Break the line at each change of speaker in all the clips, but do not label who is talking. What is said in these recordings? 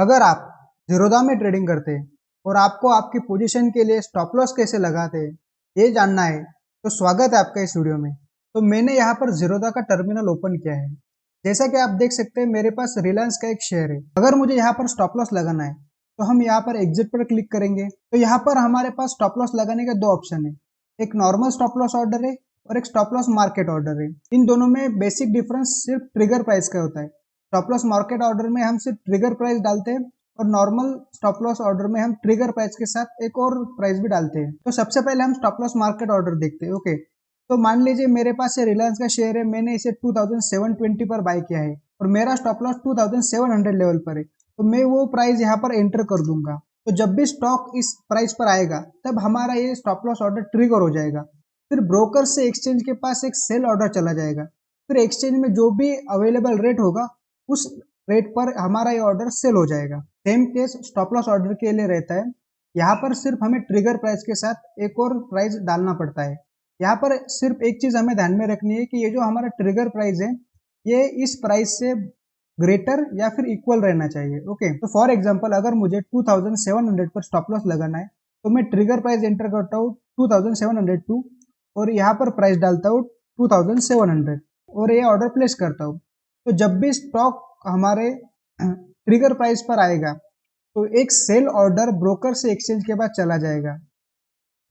अगर आप ज़ीरोधा में ट्रेडिंग करते हैं और आपको आपकी पोजीशन के लिए स्टॉप लॉस कैसे लगाते हैं ये जानना है तो स्वागत है आपका इस वीडियो में। तो मैंने यहाँ पर ज़ीरोधा का टर्मिनल ओपन किया है। जैसा कि आप देख सकते हैं मेरे पास रिलायंस का एक शेयर है। अगर मुझे यहाँ पर स्टॉप लॉस लगाना है तो हम यहाँ पर एग्जिट पर क्लिक करेंगे। तो यहाँ पर हमारे पास स्टॉप लॉस लगाने के दो ऑप्शन है, एक नॉर्मल स्टॉप लॉस ऑर्डर है और एक स्टॉप लॉस मार्केट ऑर्डर है। इन दोनों में बेसिक डिफरेंस सिर्फ ट्रिगर प्राइस का होता है। स्टॉप लॉस मार्केट ऑर्डर में हम सिर्फ ट्रिगर प्राइस डालते हैं और नॉर्मल स्टॉप लॉस ऑर्डर में हम ट्रिगर प्राइस के साथ एक और प्राइस भी डालते हैं। तो सबसे पहले हम स्टॉप लॉस मार्केट ऑर्डर देखते हैं। ओके, तो मान लीजिए मेरे पास ये रिलायंस का शेयर है, मैंने इसे 2720 पर बाय किया है और मेरा स्टॉप लॉस 2700 लेवल पर है। तो मैं वो प्राइस यहाँ पर एंटर कर दूंगा। तो जब भी स्टॉक इस प्राइस पर आएगा तब हमारा ये स्टॉप लॉस ऑर्डर ट्रिगर हो जाएगा। फिर ब्रोकर से एक्सचेंज के पास एक सेल ऑर्डर चला जाएगा। फिर एक्सचेंज में जो भी अवेलेबल रेट होगा उस रेट पर हमारा ये ऑर्डर सेल हो जाएगा। Same case stop loss order के लिए रहता है। यहाँ पर सिर्फ हमें ट्रिगर प्राइस के साथ एक और प्राइस डालना पड़ता है। यहाँ पर सिर्फ एक चीज हमें ध्यान में रखनी है कि ये जो हमारा ट्रिगर प्राइस है ये इस प्राइस से ग्रेटर या फिर इक्वल रहना चाहिए। ओके, तो फॉर एग्जांपल अगर मुझे 2700 पर स्टॉप लॉस लगाना है तो मैं ट्रिगर प्राइस एंटर करता हूँ 2702 और यहाँ पर प्राइस डालता हूँ 2700 और ये ऑर्डर प्लेस करता हूँ। तो जब भी स्टॉक हमारे ट्रिगर प्राइस पर आएगा तो एक सेल ऑर्डर ब्रोकर से एक्सचेंज के बाद चला जाएगा।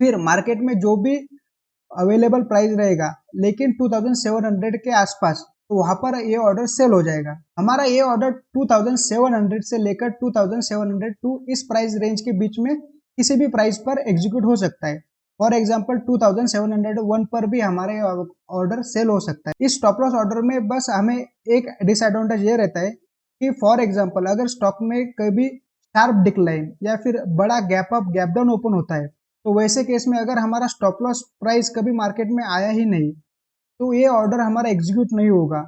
फिर मार्केट में जो भी अवेलेबल प्राइस रहेगा लेकिन 2700 के आसपास, तो वहां पर ये ऑर्डर सेल हो जाएगा। हमारा ये ऑर्डर 2700 से लेकर 2702 इस प्राइस रेंज के बीच में किसी भी प्राइस पर एग्जीक्यूट हो सकता है। फॉर एग्जांपल 2701 पर भी हमारे ऑर्डर सेल हो सकता है। इस स्टॉप लॉस ऑर्डर में बस हमें एक डिसएडवांटेज ये रहता है कि फॉर एग्जांपल अगर स्टॉक में कभी शार्प डिक्लाइन या फिर बड़ा gap up gap down open होता है तो वैसे केस में अगर हमारा स्टॉप लॉस प्राइस कभी मार्केट में आया ही नहीं तो ये ऑर्डर हमारा एग्जीक्यूट नहीं होगा,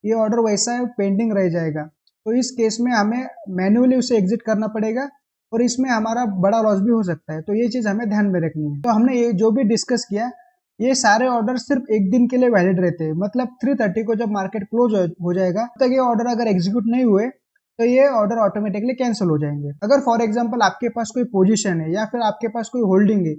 ये ऑर्डर वैसा है पेंडिंग रह जाएगा। तो इस केस में हमें मैन्युअली उसे एग्जिट करना पड़ेगा और इसमें हमारा बड़ा लॉस भी हो सकता है। तो ये चीज हमें ध्यान में रखनी है। तो हमने ये जो भी डिस्कस किया ये सारे ऑर्डर सिर्फ एक दिन के लिए वैलिड रहते हैं, मतलब 3:30 को जब मार्केट क्लोज हो जाएगा तब तक ये ऑर्डर अगर एग्जीक्यूट नहीं हुए तो ये ऑर्डर ऑटोमेटिकली कैंसिल हो जाएंगे। अगर फॉर एग्जांपल आपके पास कोई पोजीशन है या फिर आपके पास कोई होल्डिंग है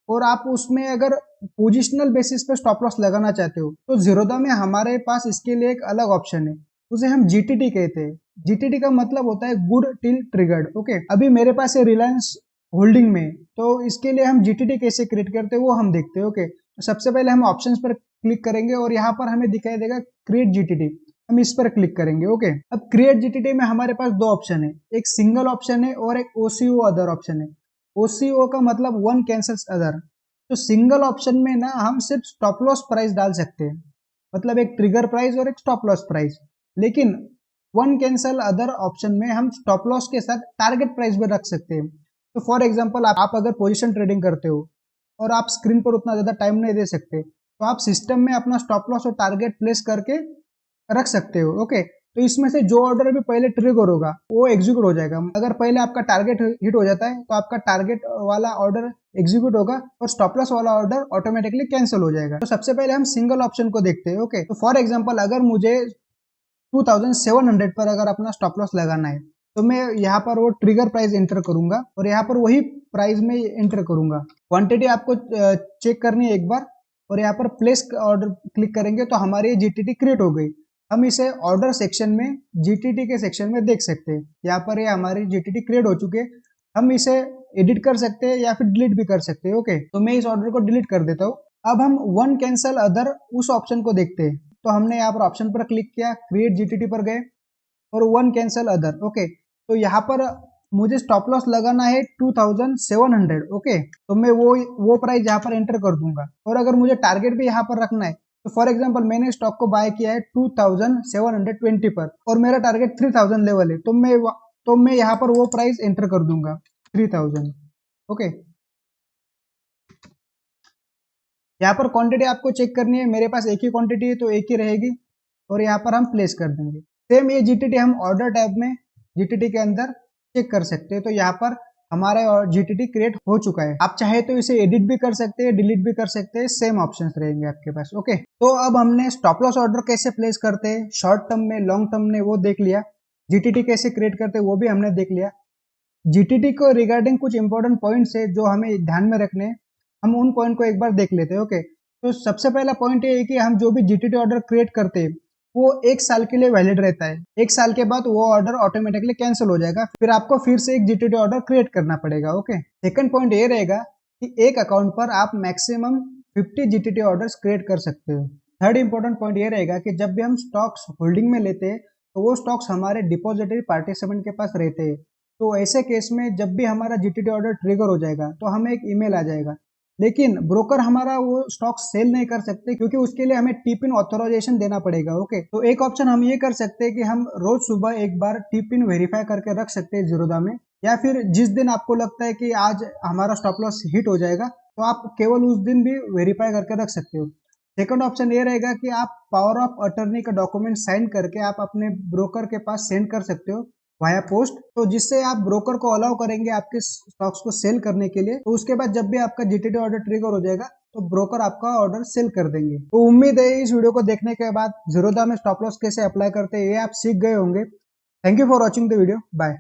और आप उसमें अगर पोजिशनल बेसिस पे स्टॉप लॉस लगाना चाहते हो तो ज़ीरोधा में हमारे पास इसके लिए एक अलग ऑप्शन है, उसे हम जीटीटी कहते हैं। जीटीटी का मतलब होता है गुड टिल ट्रिगर्ड। ओके, अभी मेरे पास है रिलायंस होल्डिंग में, तो इसके लिए हम जीटीटी कैसे क्रिएट करते हैं वो हम देखते हैं। ओके, तो सबसे पहले हम ऑप्शंस पर क्लिक करेंगे और यहाँ पर हमें दिखाई देगा क्रिएट जीटीटी, हम इस पर क्लिक करेंगे। ओके, अब क्रिएट जीटीटी में हमारे पास दो ऑप्शन है, एक सिंगल ऑप्शन है और एक ओसीओ अदर ऑप्शन है। ओसीओ का मतलब वन कैंसल्स अदर। तो सिंगल ऑप्शन में ना हम सिर्फ स्टॉप लॉस प्राइस डाल सकते हैं, मतलब एक ट्रिगर प्राइस और एक स्टॉप लॉस प्राइस। लेकिन वन कैंसल अदर ऑप्शन में हम स्टॉप लॉस के साथ टारगेट प्राइस भी रख सकते हैं। तो फॉर एग्जांपल आप अगर पोजीशन ट्रेडिंग करते हो और आप स्क्रीन पर उतना ज्यादा टाइम नहीं दे सकते तो आप सिस्टम में अपना स्टॉप लॉस और टारगेट प्लेस करके रख सकते हो। ओके, तो इसमें से जो ऑर्डर भी पहले ट्रिगर होगा वो एग्जीक्यूट हो जाएगा। अगर पहले आपका टारगेट हिट हो जाता है तो आपका टारगेट वाला ऑर्डर एग्जीक्यूट होगा और स्टॉप लॉस वाला ऑर्डर ऑटोमेटिकली कैंसिल हो जाएगा। तो सबसे पहले हम सिंगल ऑप्शन को देखते हैं। ओके, तो फॉर एग्जांपल अगर मुझे 2700 पर अगर अपना स्टॉप लॉस लगाना है तो मैं यहाँ पर वो ट्रिगर प्राइस एंटर करूंगा और यहाँ पर वही प्राइस में एंटर करूंगा। क्वांटिटी आपको चेक करनी है एक बार और यहाँ पर प्लेस ऑर्डर क्लिक करेंगे तो हमारी जीटीटी क्रिएट हो गई। हम इसे ऑर्डर सेक्शन में जीटीटी के सेक्शन में देख सकते हैं। यहाँ पर ये हमारी जीटीटी क्रिएट हो चुके हैं। हम इसे एडिट कर सकते हैं या फिर डिलीट भी कर सकते हैं। ओके, तो मैं इस ऑर्डर को डिलीट कर देता हूँ। अब हम वन कैंसल अदर उस ऑप्शन को देखते हैं। तो हमने यहाँ पर ऑप्शन पर क्लिक किया, क्रिएट जीटीटी पर गए और वन कैंसल अदर। ओके, तो यहाँ पर मुझे स्टॉप लॉस लगाना है 2700। ओके, तो मैं वो प्राइस यहाँ पर एंटर कर दूंगा और अगर मुझे टारगेट भी यहाँ पर रखना है तो फॉर एग्जांपल मैंने स्टॉक को बाय किया है 2720 पर और मेरा टारगेट 3000 लेवल है तो मैं यहाँ पर वो प्राइस एंटर कर दूंगा 3000। ओके, यहाँ पर क्वांटिटी आपको चेक करनी है, मेरे पास एक ही क्वांटिटी है तो एक ही रहेगी और यहाँ पर हम प्लेस कर देंगे। सेम ये जीटीटी हम ऑर्डर टैब में जीटीटी के अंदर चेक कर सकते हैं। तो यहाँ पर हमारा जीटीटी क्रिएट हो चुका है। आप चाहे तो इसे एडिट भी कर सकते हैं, डिलीट भी कर सकते हैं, सेम ऑप्शंस रहेंगे आपके पास। ओके, तो अब हमने स्टॉप लॉस ऑर्डर कैसे प्लेस करते हैं शॉर्ट टर्म में लॉन्ग टर्म में वो देख लिया। जीटीटी कैसे क्रिएट करते हैं वो भी हमने देख लिया। जीटीटी को रिगार्डिंग कुछ इंपॉर्टेंट पॉइंट्स है जो हमें ध्यान में रखने हैं, हम उन पॉइंट को एक बार देख लेते हैं। ओके, तो सबसे पहला पॉइंट ये है कि हम जो भी जीटीटी ऑर्डर क्रिएट करते हैं वो 1 साल के लिए वैलिड रहता है। 1 साल के बाद वो ऑर्डर ऑटोमेटिकली कैंसिल हो जाएगा, फिर आपको फिर से एक जीटीटी ऑर्डर क्रिएट करना पड़ेगा। ओके, सेकंड पॉइंट ये रहेगा कि एक अकाउंट पर आप मैक्सिमम 50 जीटीटी ऑर्डर्स क्रिएट कर सकते हो। थर्ड इंपॉर्टेंट पॉइंट ये रहेगा कि जब भी हम स्टॉक्स होल्डिंग में लेते हैं तो वो स्टॉक्स हमारे डिपॉजिटरी पार्टिसिपेंट के पास रहते हैं। तो ऐसे केस में जब भी हमारा जीटीटी ऑर्डर ट्रिगर हो जाएगा तो हमें एक ईमेल आ जाएगा, लेकिन ब्रोकर हमारा वो स्टॉक सेल नहीं कर सकते क्योंकि उसके लिए हमें टिप इन ऑथराइजेशन देना पड़ेगा। ओके, तो एक ऑप्शन हम ये कर सकते हैं कि हम रोज सुबह एक बार टिप इन वेरीफाई करके रख सकते हैं जीरोधा में, या फिर जिस दिन आपको लगता है कि आज हमारा स्टॉप लॉस हिट हो जाएगा तो आप केवल उस दिन भी वेरीफाई करके रख सकते हो। सेकंड ऑप्शन ये रहेगा कि आप पावर ऑफ अटर्नी का डॉक्यूमेंट साइन करके आप अपने ब्रोकर के पास सेंड कर सकते हो वाया पोस्ट, तो जिससे आप ब्रोकर को अलाउ करेंगे आपके स्टॉक्स को सेल करने के लिए। तो उसके बाद जब भी आपका जीटीटी ऑर्डर ट्रिगर हो जाएगा तो ब्रोकर आपका ऑर्डर सेल कर देंगे। तो उम्मीद है इस वीडियो को देखने के बाद जीरोधा में स्टॉप लॉस कैसे अप्लाई करते हैं ये आप सीख गए होंगे। Thank you for watching the video, bye.